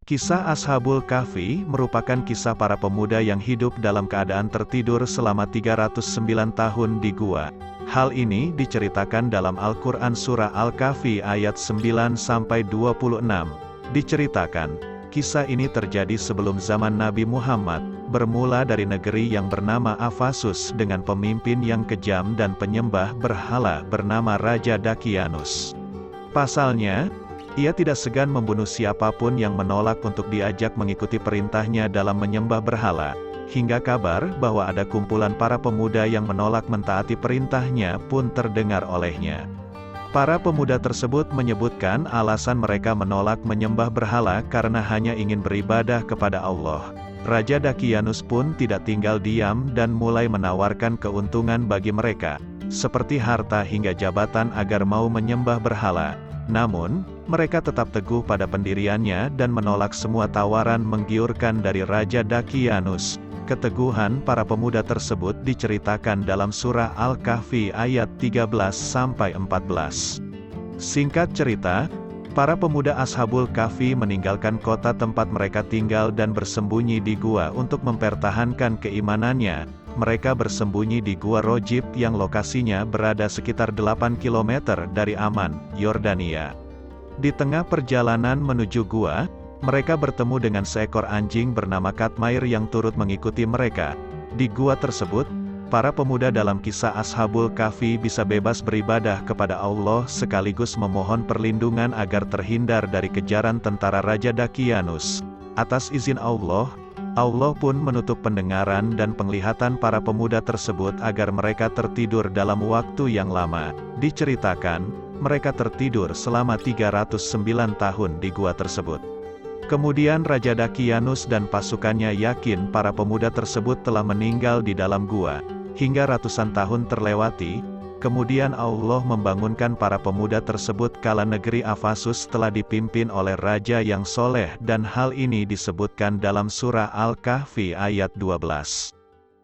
Kisah Ashabul Kahfi merupakan kisah para pemuda yang hidup dalam keadaan tertidur selama 309 tahun di gua. Hal ini diceritakan dalam Al-Quran Surah Al-Kahfi ayat 9-26. Diceritakan, kisah ini terjadi sebelum zaman Nabi Muhammad, bermula dari negeri yang bernama Afasus dengan pemimpin yang kejam dan penyembah berhala bernama Raja Dakianus. Pasalnya, ia tidak segan membunuh siapapun yang menolak untuk diajak mengikuti perintahnya dalam menyembah berhala, hingga kabar bahwa ada kumpulan para pemuda yang menolak mentaati perintahnya pun terdengar olehnya. Para pemuda tersebut menyebutkan alasan mereka menolak menyembah berhala karena hanya ingin beribadah kepada Allah. Raja Dakianus pun tidak tinggal diam dan mulai menawarkan keuntungan bagi mereka, seperti harta hingga jabatan agar mau menyembah berhala. Namun, mereka tetap teguh pada pendiriannya dan menolak semua tawaran menggiurkan dari Raja Dakianus. Keteguhan para pemuda tersebut diceritakan dalam surah Al-Kahfi ayat 13-14. Singkat cerita, para pemuda Ashabul Kahfi meninggalkan kota tempat mereka tinggal dan bersembunyi di gua untuk mempertahankan keimanannya. Mereka bersembunyi di Gua Rojib yang lokasinya berada sekitar 8 km dari Aman, Yordania. Di tengah perjalanan menuju gua, mereka bertemu dengan seekor anjing bernama Katmair yang turut mengikuti mereka. Di gua tersebut, para pemuda dalam kisah Ashabul Kahfi bisa bebas beribadah kepada Allah sekaligus memohon perlindungan agar terhindar dari kejaran tentara Raja Dakianus. Atas izin Allah pun menutup pendengaran dan penglihatan para pemuda tersebut agar mereka tertidur dalam waktu yang lama. Diceritakan, mereka tertidur selama 309 tahun di gua tersebut. Kemudian Raja Dakianus dan pasukannya yakin para pemuda tersebut telah meninggal di dalam gua. Hingga ratusan tahun terlewati, kemudian Allah membangunkan para pemuda tersebut kala negeri Afasus telah dipimpin oleh raja yang soleh dan hal ini disebutkan dalam surah Al-Kahfi ayat 12.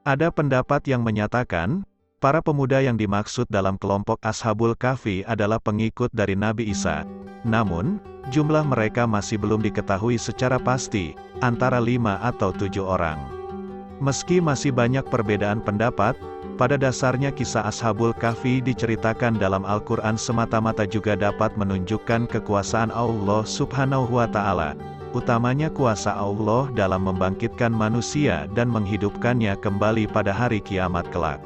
Ada pendapat yang menyatakan, para pemuda yang dimaksud dalam kelompok Ashabul Kahfi adalah pengikut dari Nabi Isa. Namun, jumlah mereka masih belum diketahui secara pasti, antara 5 atau 7 orang. Meski masih banyak perbedaan pendapat, pada dasarnya kisah Ashabul Kahfi diceritakan dalam Al-Quran semata-mata juga dapat menunjukkan kekuasaan Allah Subhanahu wa Ta'ala, utamanya kuasa Allah dalam membangkitkan manusia dan menghidupkannya kembali pada hari kiamat kelak.